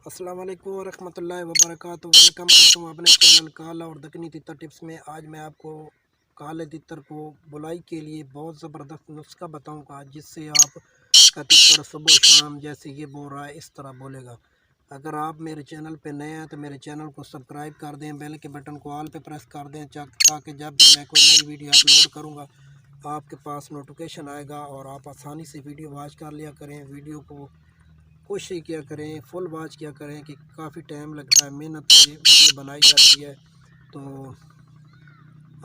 अस्सलाम वालेकुम वरहमतुल्लाहि वबरकातुहू। वेलकम करता हूँ अपने चैनल काला और दक्कनी तितर टिप्स में। आज मैं आपको काले तितर को बुलाई के लिए बहुत ज़बरदस्त नुस्खा बताऊँगा, जिससे आप का तितर सुबह शाम जैसे ये बोल रहा है इस तरह बोलेगा। अगर आप मेरे चैनल पे नए हैं तो मेरे चैनल को सब्सक्राइब कर दें, बेल के बटन को ऑल पे प्रेस कर दें, ताकि जब भी मैं कोई नई वीडियो अपलोड करूँगा आपके पास नोटिफिकेशन आएगा और आप आसानी से वीडियो वॉच कर लिया करें। वीडियो को कोशिश किया करें, फुल वॉच किया करें कि काफ़ी टाइम लगता है, मेहनत से वीडियो बनाई जाती है। तो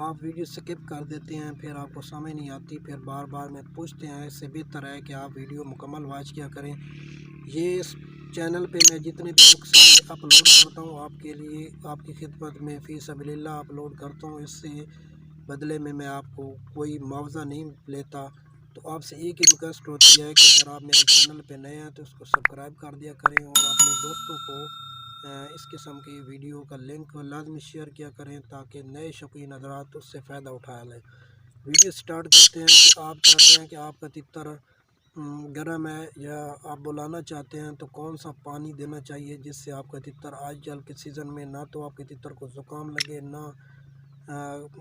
आप वीडियो स्किप कर देते हैं, फिर आपको समझ नहीं आती, फिर बार बार में पूछते हैं। इससे बेहतर है कि आप वीडियो मुकम्मल वॉच किया करें। ये इस चैनल पे मैं जितने भी नुस्खे अपलोड करता हूँ आपके लिए, आपकी खिदमत में फ़ी सबीलिल्लाह अपलोड करता हूँ। इससे बदले में मैं आपको कोई मुआवजा नहीं लेता। तो आपसे एक ही रिक्वेस्ट होती है कि अगर आप मेरे चैनल पे नए हैं तो उसको सब्सक्राइब कर दिया करें और अपने दोस्तों को इस किस्म की वीडियो का लिंक लाजमी शेयर किया करें, ताकि नए शौकीन हज़रात उससे फ़ायदा उठा लें। वीडियो स्टार्ट करते हैं कि आप चाहते हैं कि आपका तितर गर्म है या आप बुलाना चाहते हैं तो कौन सा पानी देना चाहिए, जिससे आपका तितर आजकल के सीज़न में ना तो आपके तितर को ज़ुकाम लगे, ना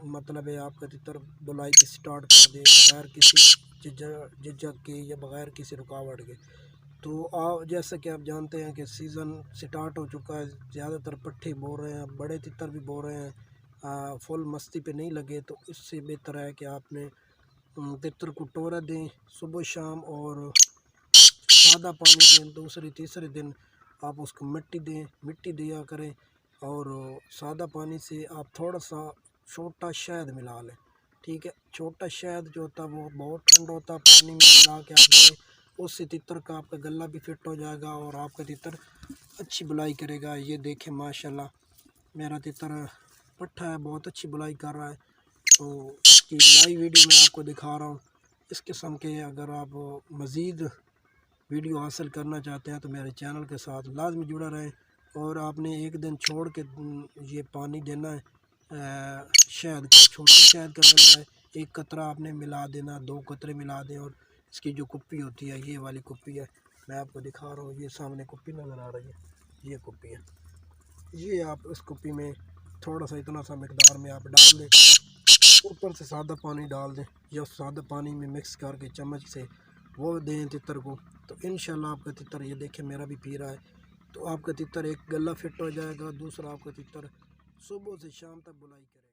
मतलब है आपका तितर बुलाई की स्टार्ट कर दे बगैर किसी झिझक के या बगैर किसी रुकावट के। तो आप जैसा कि आप जानते हैं कि सीज़न स्टार्ट हो चुका है, ज़्यादातर पट्ठे बो रहे हैं, बड़े तितर भी बो रहे हैं। फुल मस्ती पे नहीं लगे तो इससे बेहतर है कि आपने तितर को टोरा दें सुबह शाम और सादा पानी दें। दूसरे तीसरे दिन आप उसको मिट्टी दिया करें और सादा पानी से आप थोड़ा सा छोटा शहद मिला लें। ठीक है, छोटा शहद जो होता है वो बहुत ठंडा होता है, पानी में मिला के आप दें, उससे तितर का आपका गला भी फिट हो जाएगा और आपका तितर अच्छी बुलाई करेगा। ये देखें माशाल्लाह मेरा तितर पट्ठा है, बहुत अच्छी बुलाई कर रहा है। तो इसकी लाइव वीडियो मैं आपको दिखा रहा हूँ। इस किस्म के अगर आप मज़ीद वीडियो हासिल करना चाहते हैं तो मेरे चैनल के साथ लाजमी जुड़ा रहें। और आपने एक दिन छोड़ के ये पानी देना है, शहद का, छोटे शहद का डलना है। एक कतरा आपने मिला देना, 2 कतरे मिला दें। और इसकी जो कुप्पी होती है, ये वाली कुप्पी है, मैं आपको दिखा रहा हूँ, ये सामने कुप्पी नज़र आ रही है, ये कुप्पी है। ये आप इस कुप्पी में थोड़ा सा इतना सा मकदार में आप डाल दें, ऊपर से सादा पानी डाल दें या सादा पानी में मिक्स करके चम्मच से वो दें तितर को। तो इंशाल्लाह आपका तितर, ये देखें मेरा भी पी रहा है, तो आपका तितर एक गला फिट हो जाएगा, दूसरा आपका तितर सुबह से शाम तक बुलाई करेगा।